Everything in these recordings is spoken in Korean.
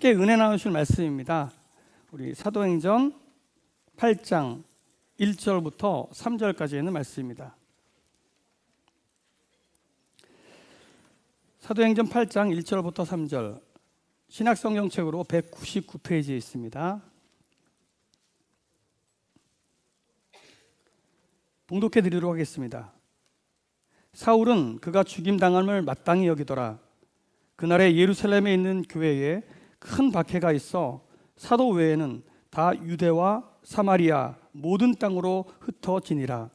함께 은혜 나누실 말씀입니다. 우리 사도행전 8장 1절부터 3절까지 있는 말씀입니다. 사도행전 8장 1절부터 3절, 신약성경책으로 199페이지에 있습니다. 봉독해 드리도록 하겠습니다. 사울은 그가 죽임당함을 마땅히 여기더라. 그날에 예루살렘에 있는 교회에 큰 박해가 있어 사도 외에는 다 유대와 사마리아 모든 땅으로 흩어지니라.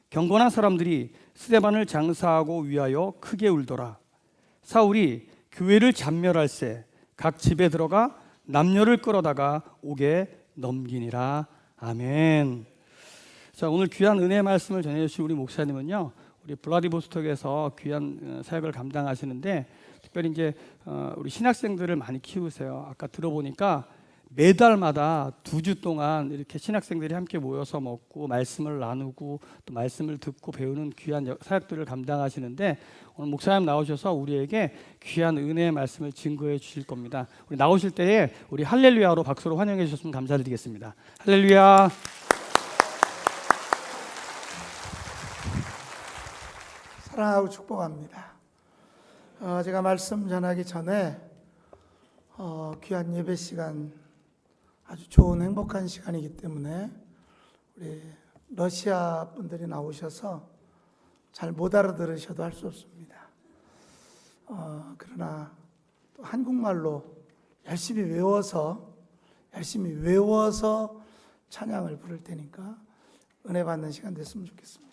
경건한 사람들이 스데반을 장사하고 위하여 크게 울더라. 사울이 교회를 잔멸할세 각 집에 들어가 남녀를 끌어다가 옥에 넘기니라. 아멘. 자, 오늘 귀한 은혜의 말씀을 전해주신 우리 목사님은요, 우리 블라디보스톡에서 귀한 사역을 감당하시는데, 특별히 이제 우리 신학생들을 많이 키우세요. 아까 들어보니까 매달마다 2주 동안 이렇게 신학생들이 함께 모여서 먹고 말씀을 나누고 또 말씀을 듣고 배우는 귀한 사역들을 감당하시는데, 오늘 목사님 나오셔서 우리에게 귀한 은혜의 말씀을 증거해 주실 겁니다. 우리 나오실 때에 우리 할렐루야로 박수로 환영해 주셨으면 감사드리겠습니다. 할렐루야. 사랑하고 축복합니다. 제가 말씀 전하기 전에 귀한 예배 시간, 아주 좋은 행복한 시간이기 때문에 우리 러시아 분들이 나오셔서 잘 못 알아들으셔도 할 수 없습니다. 그러나 또 한국말로 열심히 외워서 찬양을 부를 테니까 은혜 받는 시간 됐으면 좋겠습니다.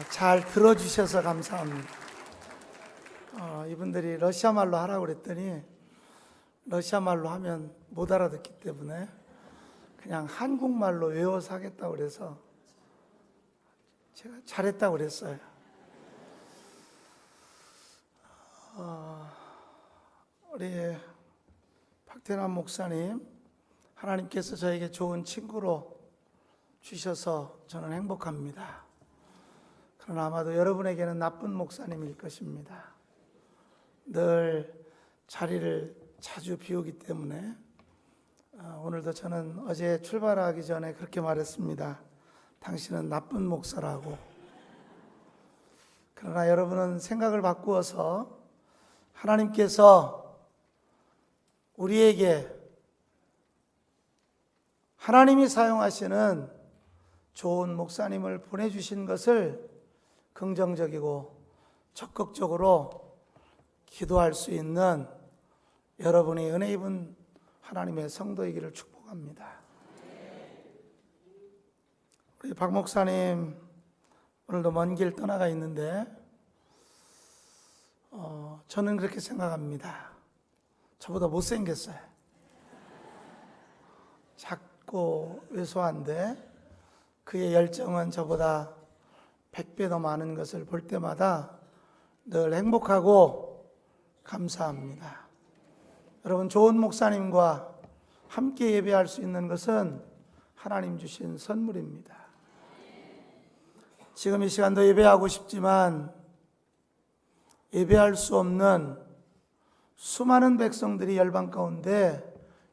잘 들어주셔서 감사합니다. 이분들이 러시아 말로 하라고 그랬더니 러시아 말로 하면 못 알아듣기 때문에 그냥 한국말로 외워서 하겠다고 그래서 제가 잘했다고 그랬어요. 우리 박태남 목사님, 하나님께서 저에게 좋은 친구로 주셔서 저는 행복합니다. 그러나 아마도 여러분에게는 나쁜 목사님일 것입니다. 늘 자리를 자주 비우기 때문에 오늘도 저는 어제 출발하기 전에 그렇게 말했습니다. 당신은 나쁜 목사라고. 그러나 여러분은 생각을 바꾸어서 하나님께서 우리에게 하나님이 사용하시는 좋은 목사님을 보내주신 것을 긍정적이고 적극적으로 기도할 수 있는 여러분이 은혜 입은 하나님의 성도이기를 축복합니다. 우리 박 목사님 오늘도 먼 길 떠나가 있는데 저는 그렇게 생각합니다. 저보다 못생겼어요. 작고 왜소한데 그의 열정은 저보다 100배 더 많은 것을 볼 때마다 늘 행복하고 감사합니다. 여러분, 좋은 목사님과 함께 예배할 수 있는 것은 하나님 주신 선물입니다. 지금 이 시간도 예배하고 싶지만 예배할 수 없는 수많은 백성들이 열방 가운데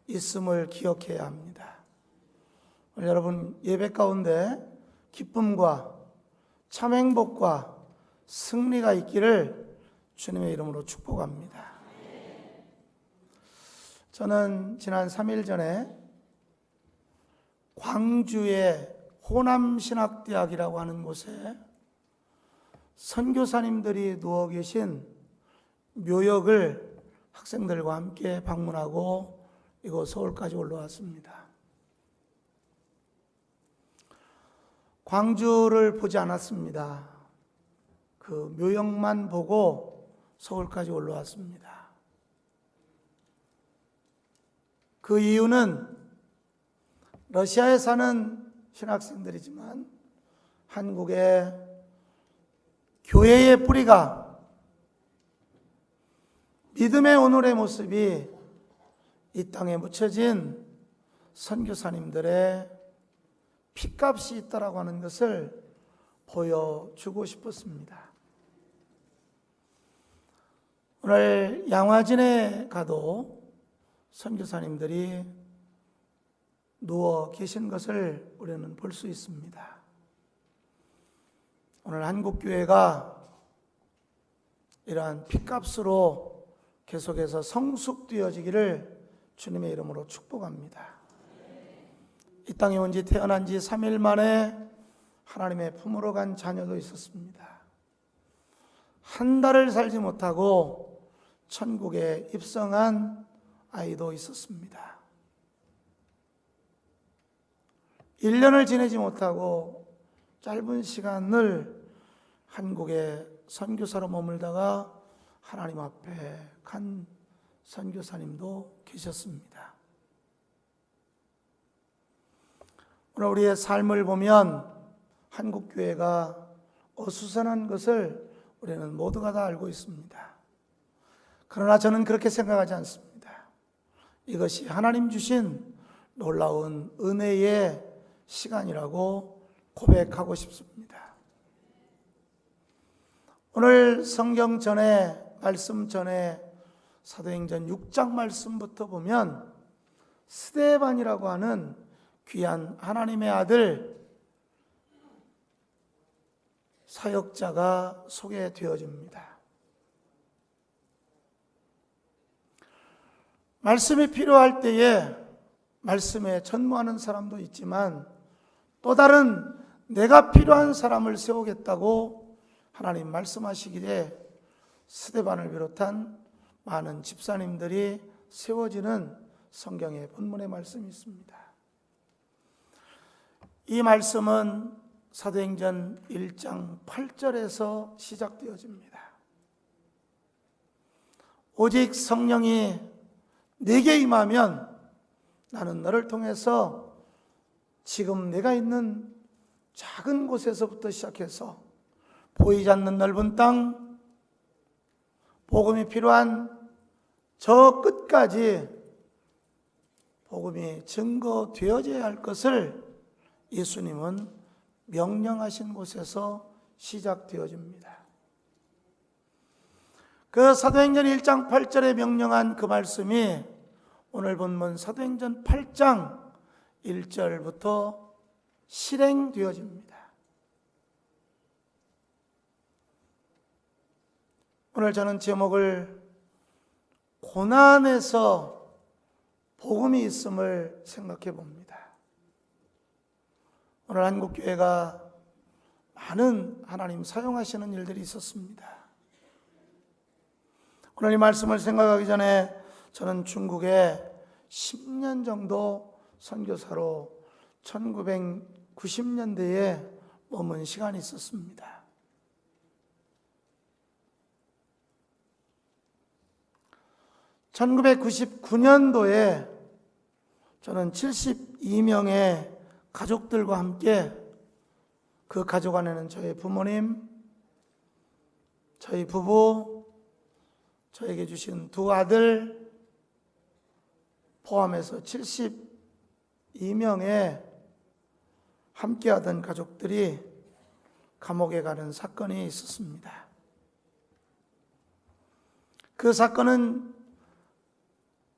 있음을 기억해야 합니다. 오늘 여러분 예배 가운데 기쁨과 참 행복과 승리가 있기를 주님의 이름으로 축복합니다. 저는 지난 3일 전에 광주의 호남신학대학이라고 하는 곳에 선교사님들이 누워 계신 묘역을 학생들과 함께 방문하고 이곳 서울까지 올라왔습니다. 광주를 보지 않았습니다. 그 묘역만 보고 서울까지 올라왔습니다. 그 이유는 러시아에 사는 신학생들이지만 한국의 교회의 뿌리가 믿음의 오늘의 모습이 이 땅에 묻혀진 선교사님들의 핏값이 있다라고 하는 것을 보여주고 싶었습니다. 오늘 양화진에 가도 선교사님들이 누워 계신 것을 우리는 볼 수 있습니다. 오늘 한국교회가 이러한 핏값으로 계속해서 성숙되어지기를 주님의 이름으로 축복합니다. 이 땅에 온 지 태어난 지 3일 만에 하나님의 품으로 간 자녀도 있었습니다. 한 달을 살지 못하고 천국에 입성한 아이도 있었습니다. 1년을 지내지 못하고 짧은 시간을 한국에 선교사로 머물다가 하나님 앞에 간 선교사님도 계셨습니다. 오늘 우리의 삶을 보면 한국교회가 어수선한 것을 우리는 모두가 다 알고 있습니다. 그러나 저는 그렇게 생각하지 않습니다. 이것이 하나님 주신 놀라운 은혜의 시간이라고 고백하고 싶습니다. 오늘 성경 전에 말씀 전에 사도행전 6장 말씀부터 보면 스데반이라고 하는 귀한 하나님의 아들 사역자가 소개되어집니다. 말씀이 필요할 때에 말씀에 전무하는 사람도 있지만 또 다른 내가 필요한 사람을 세우겠다고 하나님 말씀하시기에 스데반을 비롯한 많은 집사님들이 세워지는 성경의 본문의 말씀이 있습니다. 이 말씀은 사도행전 1장 8절에서 시작되어집니다. 오직 성령이 내게 임하면 나는 너를 통해서 지금 내가 있는 작은 곳에서부터 시작해서 보이지 않는 넓은 땅, 복음이 필요한 저 끝까지 복음이 증거되어져야 할 것을 예수님은 명령하신 곳에서 시작되어집니다. 그 사도행전 1장 8절에 명령한 그 말씀이 오늘 본문 사도행전 8장 1절부터 실행되어집니다. 오늘 저는 제목을 고난에서 복음이 있음을 생각해 봅니다. 오늘 한국교회가 많은 하나님 사용하시는 일들이 있었습니다. 오늘 이 말씀을 생각하기 전에 저는 중국에 10년 정도 선교사로 1990년대에 머문 시간이 있었습니다. (1999년도에) 저는 72명의 가족들과 함께, 그 가족 안에는 저희 부모님, 저희 부부, 저에게 주신 두 아들 포함해서 72명의 함께하던 가족들이 감옥에 가는 사건이 있었습니다. 그 사건은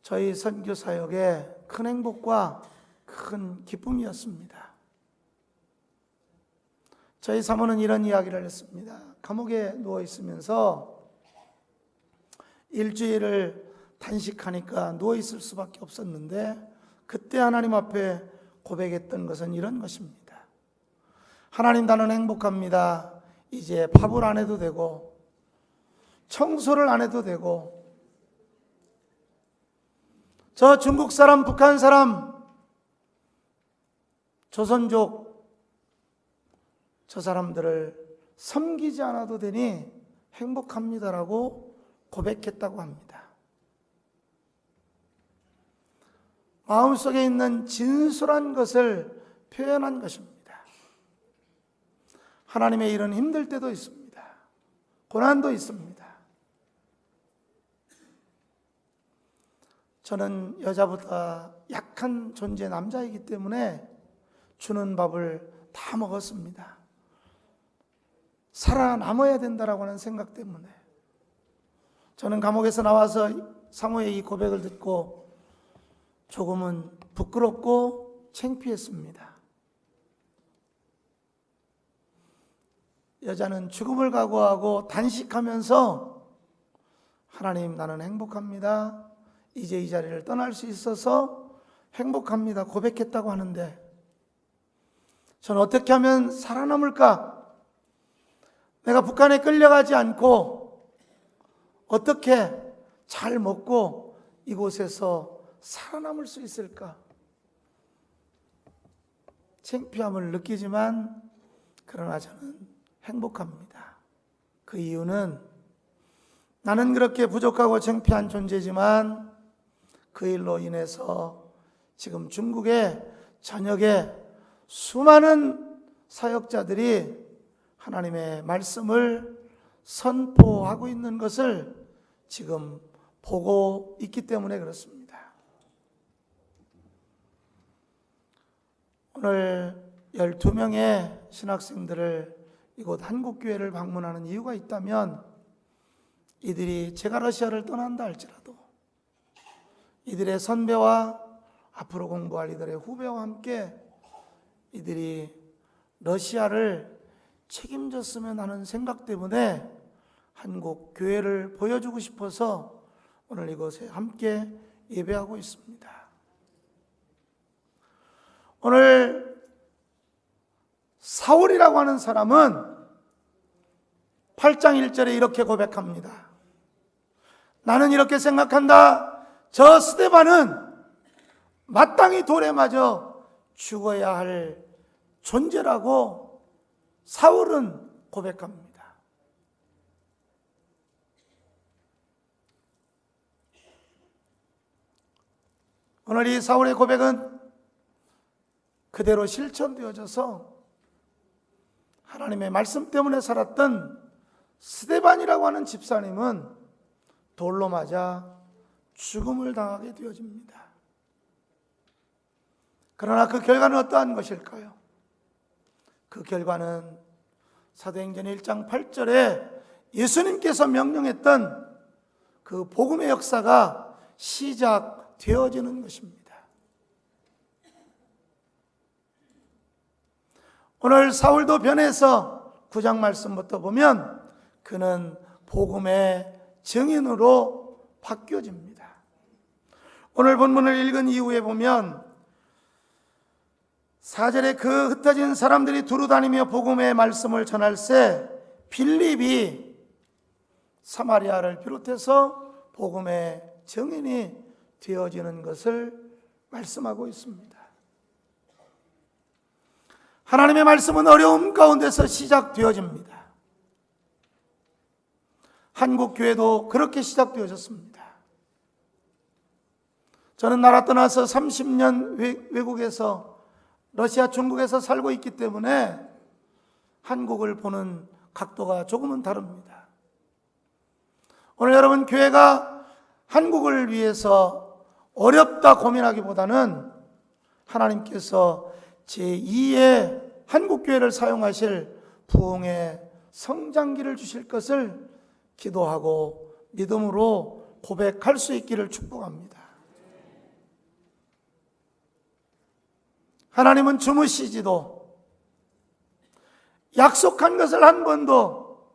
저희 선교사역의 큰 행복과 큰 기쁨이었습니다. 저희 사모는 이런 이야기를 했습니다. 감옥에 누워 있으면서 일주일을 단식하니까 누워 있을 수밖에 없었는데, 그때 하나님 앞에 고백했던 것은 이런 것입니다. 하나님, 나는 행복합니다. 이제 밥을 안 해도 되고 청소를 안 해도 되고, 저 중국 사람, 북한 사람, 조선족, 저 사람들을 섬기지 않아도 되니 행복합니다라고 고백했다고 합니다. 마음속에 있는 진솔한 것을 표현한 것입니다. 하나님의 일은 힘들 때도 있습니다. 고난도 있습니다. 저는 여자보다 약한 존재 남자이기 때문에 주는 밥을 다 먹었습니다. 살아남아야 된다라고 하는 생각 때문에. 저는 감옥에서 나와서 사모의 이 고백을 듣고 조금은 부끄럽고 창피했습니다. 여자는 죽음을 각오하고 단식하면서 하나님, 나는 행복합니다. 이제 이 자리를 떠날 수 있어서 행복합니다. 고백했다고 하는데, 저는 어떻게 하면 살아남을까? 내가 북한에 끌려가지 않고 어떻게 잘 먹고 이곳에서 살아남을 수 있을까? 창피함을 느끼지만 그러나 저는 행복합니다. 그 이유는 나는 그렇게 부족하고 창피한 존재지만 그 일로 인해서 지금 중국의 전역에 수많은 사역자들이 하나님의 말씀을 선포하고 있는 것을 지금 보고 있기 때문에 그렇습니다. 오늘 12명의 신학생들을 이곳 한국교회를 방문하는 이유가 있다면, 이들이 제가 러시아를 떠난다 할지라도 이들의 선배와 앞으로 공부할 이들의 후배와 함께 이들이 러시아를 책임졌으면 하는 생각 때문에 한국 교회를 보여주고 싶어서 오늘 이곳에 함께 예배하고 있습니다. 오늘 사울이라고 하는 사람은 8장 1절에 이렇게 고백합니다. 나는 이렇게 생각한다. 저 스데반은 마땅히 돌에 맞아 죽어야 할 존재라고 사울은 고백합니다. 오늘 이 사울의 고백은 그대로 실천되어져서 하나님의 말씀 때문에 살았던 스데반이라고 하는 집사님은 돌로 맞아 죽음을 당하게 되어집니다. 그러나 그 결과는 어떠한 것일까요? 그 결과는 사도행전 1장 8절에 예수님께서 명령했던 그 복음의 역사가 시작되어지는 것입니다. 오늘 사울도 변해서 9장 말씀부터 보면 그는 복음의 증인으로 바뀌어집니다. 오늘 본문을 읽은 이후에 보면 4절에 그 흩어진 사람들이 두루 다니며 복음의 말씀을 전할새 빌립이 사마리아를 비롯해서 복음의 증인이 되어지는 것을 말씀하고 있습니다. 하나님의 말씀은 어려움 가운데서 시작되어집니다. 한국 교회도 그렇게 시작되어졌습니다. 저는 나라 떠나서 30년 외국에서 러시아, 중국에서 살고 있기 때문에 한국을 보는 각도가 조금은 다릅니다. 오늘 여러분, 교회가 한국을 위해서 어렵다 고민하기보다는 하나님께서 제2의 한국교회를 사용하실 부흥의 성장기를 주실 것을 기도하고 믿음으로 고백할 수 있기를 축복합니다. 하나님은 주무시지도 약속한 것을 한 번도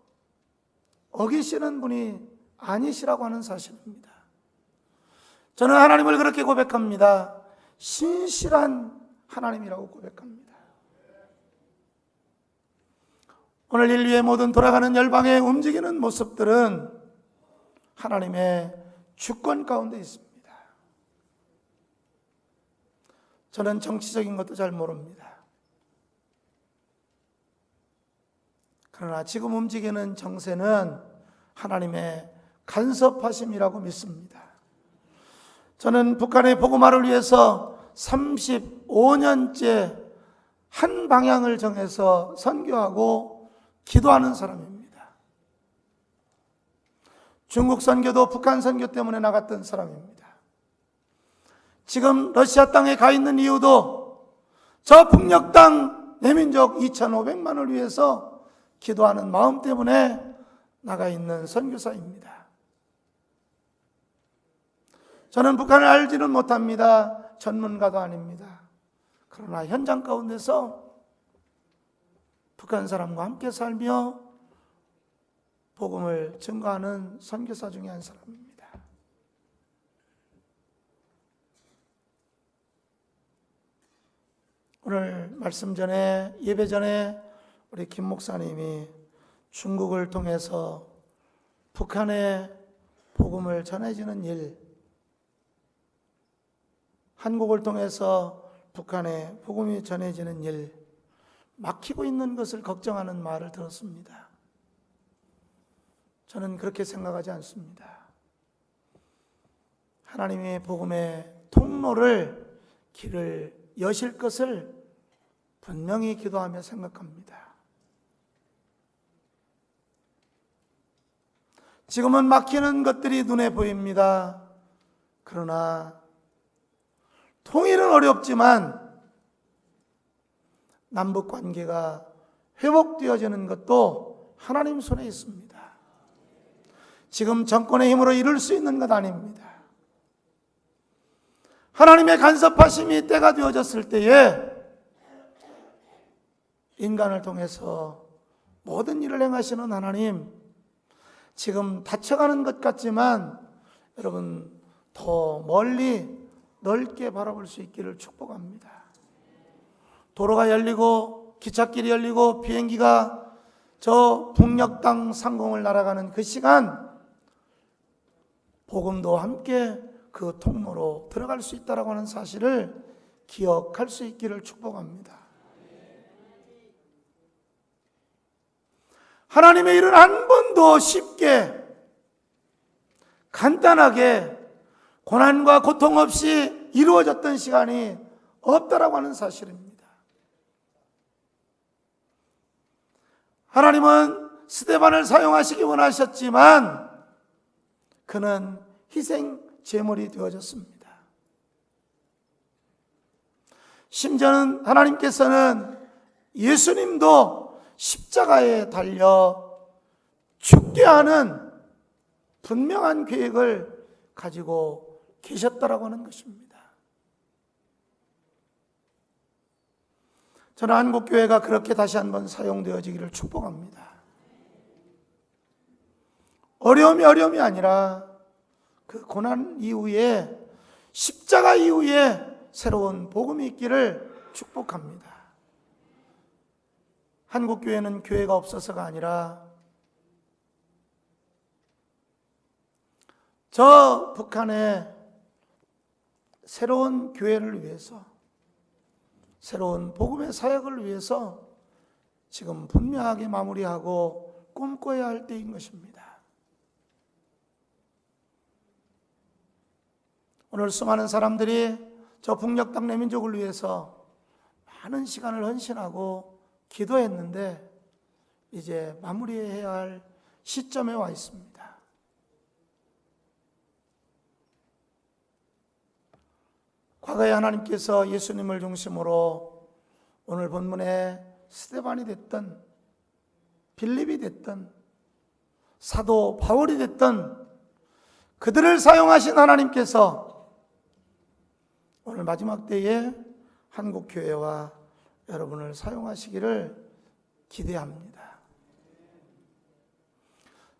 어기시는 분이 아니시라고 하는 사실입니다. 저는 하나님을 그렇게 고백합니다. 신실한 하나님이라고 고백합니다. 오늘 인류의 모든 돌아가는 열방에 움직이는 모습들은 하나님의 주권 가운데 있습니다. 저는 정치적인 것도 잘 모릅니다. 그러나 지금 움직이는 정세는 하나님의 간섭하심이라고 믿습니다. 저는 북한의 복음화를 위해서 35년째 한 방향을 정해서 선교하고 기도하는 사람입니다. 중국 선교도 북한 선교 때문에 나갔던 사람입니다. 지금 러시아 땅에 가 있는 이유도 저 북녘 땅 내민족 2,500만을 위해서 기도하는 마음 때문에 나가 있는 선교사입니다. 저는 북한을 알지는 못합니다. 전문가도 아닙니다. 그러나 현장 가운데서 북한 사람과 함께 살며 복음을 증거하는 선교사 중에 한 사람입니다. 오늘 말씀 전에, 예배 전에 우리 김 목사님이 중국을 통해서 북한에 복음을 전해지는 일, 한국을 통해서 북한에 복음이 전해지는 일, 막히고 있는 것을 걱정하는 말을 들었습니다. 저는 그렇게 생각하지 않습니다. 하나님의 복음의 통로를, 길을 여실 것을 분명히 기도하며 생각합니다. 지금은 막히는 것들이 눈에 보입니다. 그러나 통일은 어렵지만 남북 관계가 회복되어지는 것도 하나님 손에 있습니다. 지금 정권의 힘으로 이룰 수 있는 것 아닙니다. 하나님의 간섭하심이 때가 되어졌을 때에 인간을 통해서 모든 일을 행하시는 하나님, 지금 닫혀가는 것 같지만 여러분 더 멀리 넓게 바라볼 수 있기를 축복합니다. 도로가 열리고 기찻길이 열리고 비행기가 저 북녘 땅 상공을 날아가는 그 시간, 복음도 함께 그 통로로 들어갈 수 있다라고 하는 사실을 기억할 수 있기를 축복합니다. 하나님의 일은 한 번도 쉽게 간단하게 고난과 고통 없이 이루어졌던 시간이 없다라고 하는 사실입니다. 하나님은 스데반을 사용하시기 원하셨지만 그는 희생 제물이 되어졌습니다. 심지어는 하나님께서는 예수님도 십자가에 달려 죽게 하는 분명한 계획을 가지고 계셨다라고 하는 것입니다. 저는 한국교회가 그렇게 다시 한번 사용되어지기를 축복합니다. 어려움이 아니라 그 고난 이후에, 십자가 이후에 새로운 복음이 있기를 축복합니다. 한국교회는 교회가 없어서가 아니라 저 북한의 새로운 교회를 위해서, 새로운 복음의 사역을 위해서 지금 분명하게 마무리하고 꿈꿔야 할 때인 것입니다. 오늘 수많은 사람들이 저 북녘 땅 내민족을 위해서 많은 시간을 헌신하고 기도했는데 이제 마무리해야 할 시점에 와 있습니다. 과거에 하나님께서 예수님을 중심으로 오늘 본문에 스데반이 됐든 빌립이 됐든 사도 바울이 됐든 그들을 사용하신 하나님께서 오늘 마지막 때에 한국교회와 여러분을 사용하시기를 기대합니다.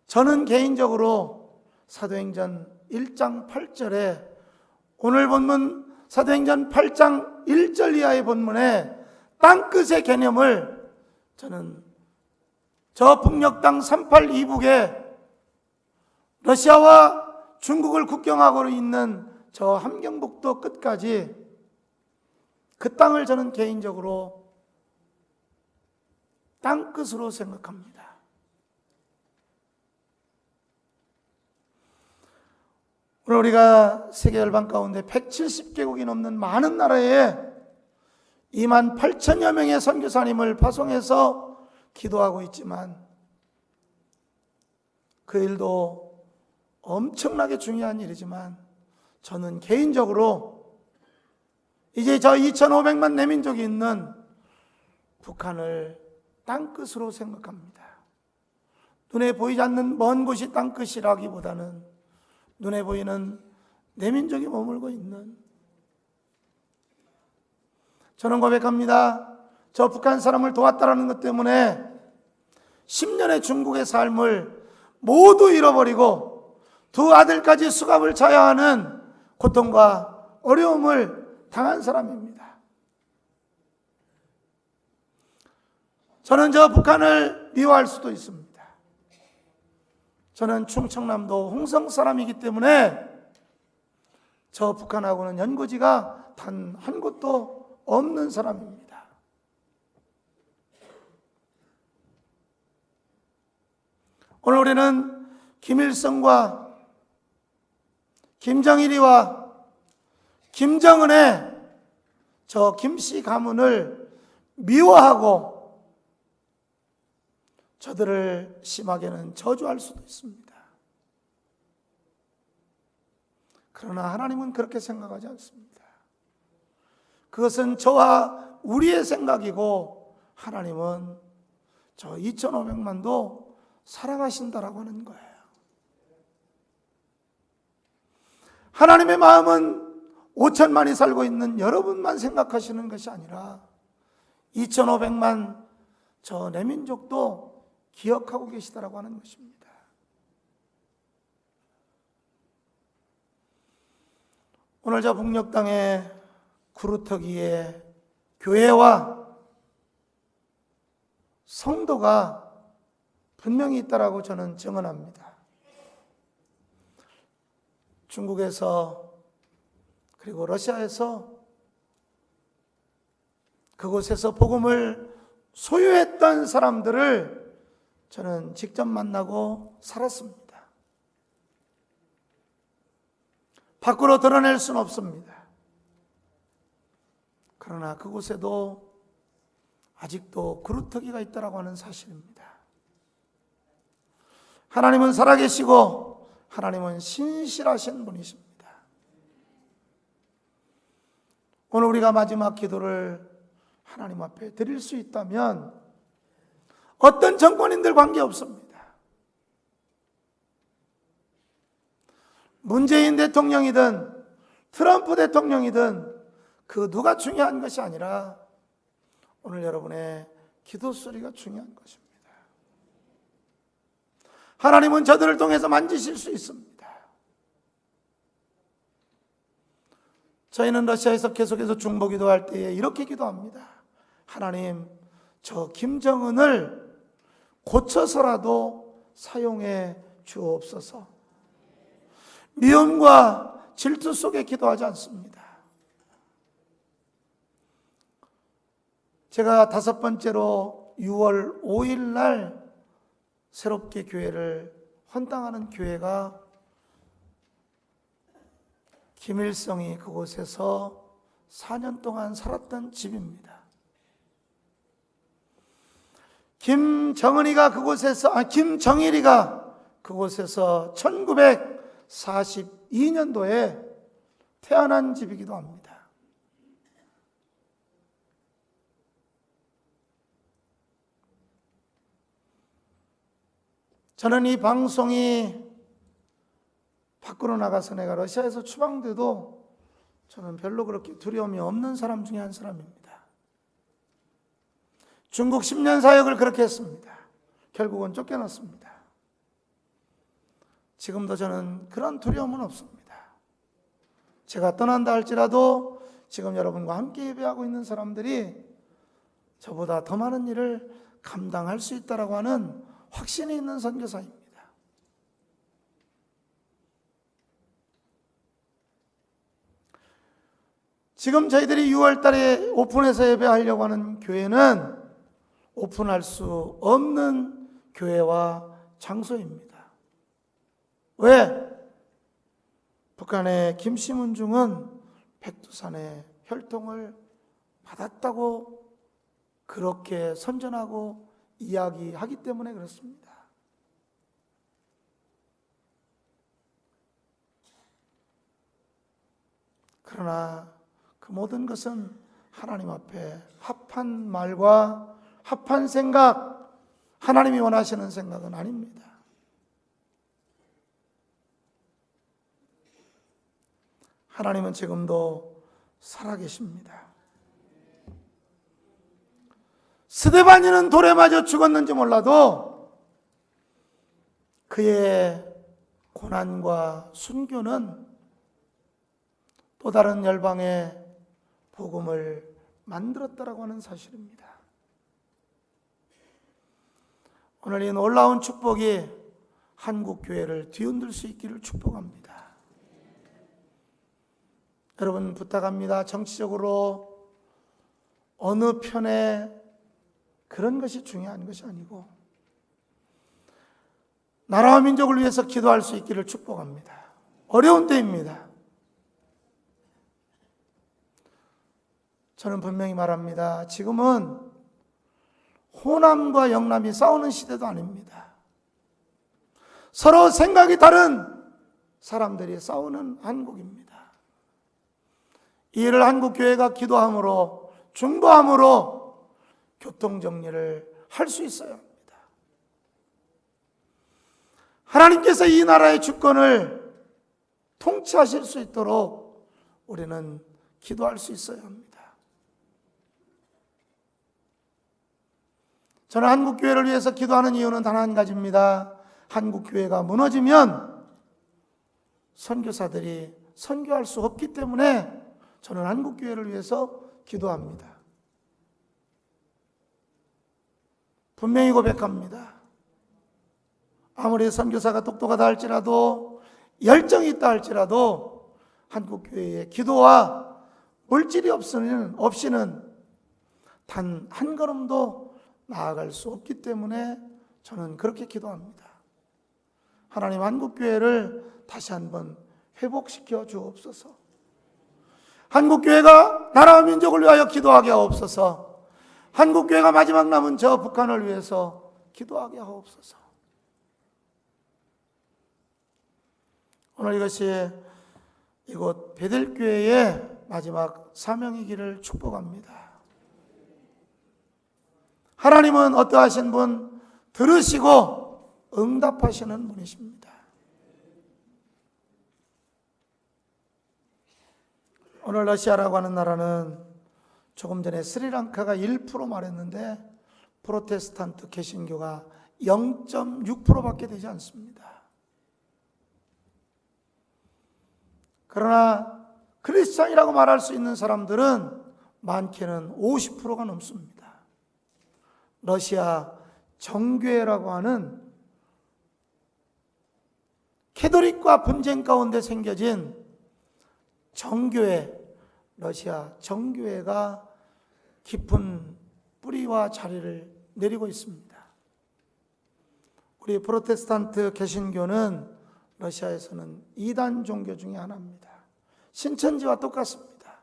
저는 개인적으로 사도행전 1장 8절에 오늘 본문 사도행전 8장 1절 이하의 본문에 땅끝의 개념을 저는 저 북녘 땅 38 이북에 러시아와 중국을 국경하고 있는 저 함경북도 끝까지 그 땅을 저는 개인적으로 땅끝으로 생각합니다. 오늘 우리가 세계 열방 가운데 170개국이 넘는 많은 나라에 2만 8천여 명의 선교사님을 파송해서 기도하고 있지만 그 일도 엄청나게 중요한 일이지만 저는 개인적으로 이제 저 2,500만 내민족이 있는 북한을 땅끝으로 생각합니다. 눈에 보이지 않는 먼 곳이 땅끝이라기보다는 눈에 보이는 내민족이 머물고 있는, 저는 고백합니다. 저 북한 사람을 도왔다라는 것 때문에 10년의 중국의 삶을 모두 잃어버리고 두 아들까지 수갑을 차야 하는 고통과 어려움을 당한 사람입니다. 저는 저 북한을 미워할 수도 있습니다. 저는 충청남도 홍성 사람이기 때문에 저 북한하고는 연고지가 단 한 곳도 없는 사람입니다. 오늘 우리는 김일성과 김정일이와 김정은의 저 김씨 가문을 미워하고 저들을 심하게는 저주할 수도 있습니다. 그러나 하나님은 그렇게 생각하지 않습니다. 그것은 저와 우리의 생각이고 하나님은 저 2,500만도 사랑하신다라고 하는 거예요. 하나님의 마음은 5천만이 살고 있는 여러분만 생각하시는 것이 아니라 2,500만 저 내민족도 기억하고 계시다라고 하는 것입니다. 오늘 저 북녘 땅의 구루터기에 교회와 성도가 분명히 있다라고 저는 증언합니다. 중국에서 그리고 러시아에서 그곳에서 복음을 소유했던 사람들을 저는 직접 만나고 살았습니다. 밖으로 드러낼 수는 없습니다. 그러나 그곳에도 아직도 그루터기가 있다고 하는 사실입니다. 하나님은 살아계시고 하나님은 신실하신 분이십니다. 오늘 우리가 마지막 기도를 하나님 앞에 드릴 수 있다면 어떤 정권인들 관계없습니다. 문재인 대통령이든 트럼프 대통령이든 그 누가 중요한 것이 아니라 오늘 여러분의 기도 소리가 중요한 것입니다. 하나님은 저들을 통해서 만지실 수 있습니다. 저희는 러시아에서 계속해서 중보 기도할 때에 이렇게 기도합니다. 하나님, 저 김정은을 고쳐서라도 사용해 주옵소서. 미움과 질투 속에 기도하지 않습니다. 제가 5번째로 6월 5일 날 새롭게 교회를 헌당하는 교회가 김일성이 그곳에서 4년 동안 살았던 집입니다. 김정일이가 그곳에서 1942년도에 태어난 집이기도 합니다. 저는 이 방송이 밖으로 나가서 내가 러시아에서 추방돼도 저는 별로 그렇게 두려움이 없는 사람 중에 한 사람입니다. 중국 10년 사역을 그렇게 했습니다. 결국은 쫓겨났습니다. 지금도 저는 그런 두려움은 없습니다. 제가 떠난다 할지라도 지금 여러분과 함께 예배하고 있는 사람들이 저보다 더 많은 일을 감당할 수 있다고 하는 확신이 있는 선교사입니다. 지금 저희들이 6월 달에 오픈해서 예배하려고 하는 교회는 오픈할 수 없는 교회와 장소입니다. 왜? 북한의 김시문중은 백두산의 혈통을 받았다고 그렇게 선전하고 이야기하기 때문에 그렇습니다. 그러나 그 모든 것은 하나님 앞에 합한 말과 합한 생각, 하나님이 원하시는 생각은 아닙니다. 하나님은 지금도 살아계십니다. 스데반이는 돌에 맞아 죽었는지 몰라도 그의 고난과 순교는 또 다른 열방의 복음을 만들었다라고 하는 사실입니다. 오늘 이 놀라운 축복이 한국 교회를 뒤흔들 수 있기를 축복합니다. 여러분 부탁합니다. 정치적으로 어느 편에 그런 것이 중요한 것이 아니고 나라와 민족을 위해서 기도할 수 있기를 축복합니다. 어려운 때입니다. 저는 분명히 말합니다. 지금은 호남과 영남이 싸우는 시대도 아닙니다. 서로 생각이 다른 사람들이 싸우는 한국입니다. 이 일을 한국교회가 기도함으로 중보함으로 교통정리를 할 수 있어야 합니다. 하나님께서 이 나라의 주권을 통치하실 수 있도록 우리는 기도할 수 있어야 합니다. 저는 한국교회를 위해서 기도하는 이유는 단 한 가지입니다. 한국교회가 무너지면 선교사들이 선교할 수 없기 때문에 저는 한국교회를 위해서 기도합니다. 분명히 고백합니다. 아무리 선교사가 똑똑하다 할지라도 열정이 있다 할지라도 한국교회의 기도와 물질이 없이는 단 한 걸음도 나아갈 수 없기 때문에 저는 그렇게 기도합니다. 하나님, 한국교회를 다시 한번 회복시켜 주옵소서. 한국교회가 나라와 민족을 위하여 기도하게 하옵소서. 한국교회가 마지막 남은 저 북한을 위해서 기도하게 하옵소서. 오늘 이것이 이곳 베델교회의 마지막 사명이기를 축복합니다. 하나님은 어떠하신 분? 들으시고 응답하시는 분이십니다. 오늘 러시아라고 하는 나라는 조금 전에 스리랑카가 1% 말했는데 프로테스탄트 개신교가 0.6%밖에 되지 않습니다. 그러나 크리스찬이라고 말할 수 있는 사람들은 많게는 50%가 넘습니다. 러시아 정교회라고 하는 캐톨릭과 분쟁 가운데 생겨진 정교회, 러시아 정교회가 깊은 뿌리와 자리를 내리고 있습니다. 우리 프로테스탄트 개신교는 러시아에서는 이단 종교 중에 하나입니다. 신천지와 똑같습니다.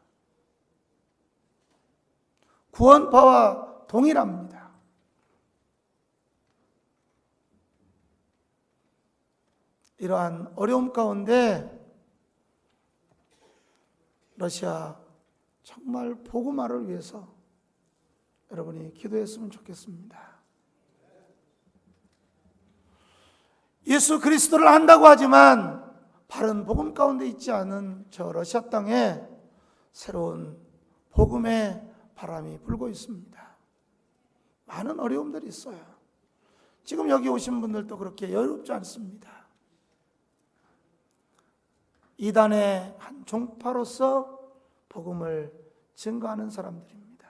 구원파와 동일합니다. 이러한 어려움 가운데 러시아 정말 복음화를 위해서 여러분이 기도했으면 좋겠습니다. 예수 그리스도를 안다고 하지만 바른 복음 가운데 있지 않은 저 러시아 땅에 새로운 복음의 바람이 불고 있습니다. 많은 어려움들이 있어요. 지금 여기 오신 분들도 그렇게 여유롭지 않습니다. 이단의 한 종파로서 복음을 증거하는 사람들입니다.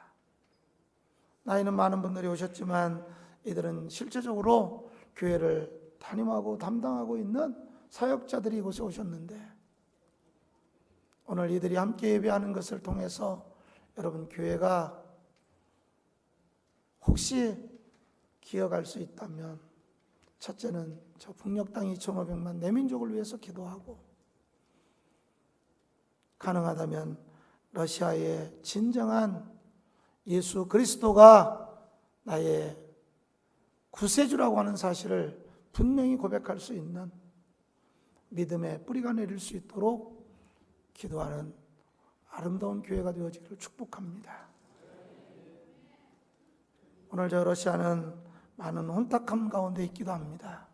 나이는 많은 분들이 오셨지만 이들은 실제적으로 교회를 담임하고 담당하고 있는 사역자들이 이곳에 오셨는데 오늘 이들이 함께 예배하는 것을 통해서 여러분 교회가 혹시 기억할 수 있다면 첫째는 저 북녘 땅 2,500만 내민족을 위해서 기도하고 가능하다면 러시아의 진정한 예수 그리스도가 나의 구세주라고 하는 사실을 분명히 고백할 수 있는 믿음의 뿌리가 내릴 수 있도록 기도하는 아름다운 교회가 되어지기를 축복합니다. 오늘 저 러시아는 많은 혼탁함 가운데 있기도 합니다.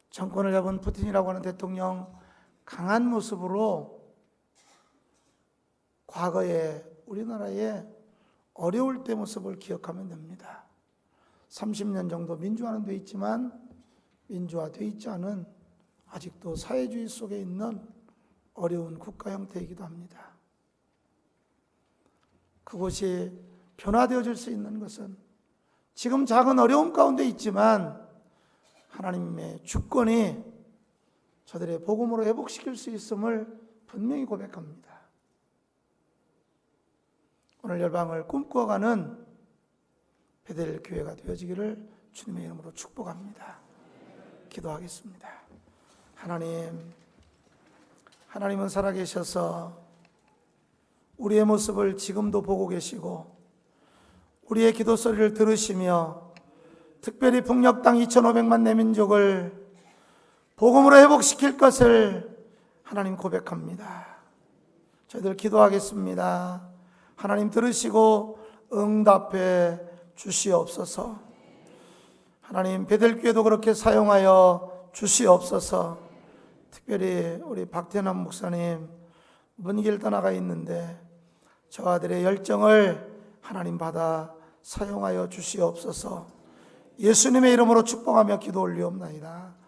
정권을 잡은 푸틴이라고 하는 대통령 강한 모습으로 과거에 우리나라의 어려울 때 모습을 기억하면 됩니다. 30년 정도 민주화는 돼 있지만 민주화되어 있지 않은 아직도 사회주의 속에 있는 어려운 국가 형태이기도 합니다. 그곳이 변화되어질 수 있는 것은 지금 작은 어려움 가운데 있지만 하나님의 주권이 저들의 복음으로 회복시킬 수 있음을 분명히 고백합니다. 오늘 열방을 꿈꿔가는 베델 교회가 되어지기를 주님의 이름으로 축복합니다. 기도하겠습니다. 하나님은 살아계셔서 우리의 모습을 지금도 보고 계시고 우리의 기도 소리를 들으시며 특별히 북녘 땅 2,500만 내민족을 복음으로 회복시킬 것을 하나님 고백합니다. 저희들 기도하겠습니다. 하나님 들으시고 응답해 주시옵소서. 하나님 베델교회도 그렇게 사용하여 주시옵소서. 특별히 우리 박태남 목사님 먼 길 떠나가 있는데 저 아들의 열정을 하나님 받아 사용하여 주시옵소서. 예수님의 이름으로 축복하며 기도 올리옵나이다.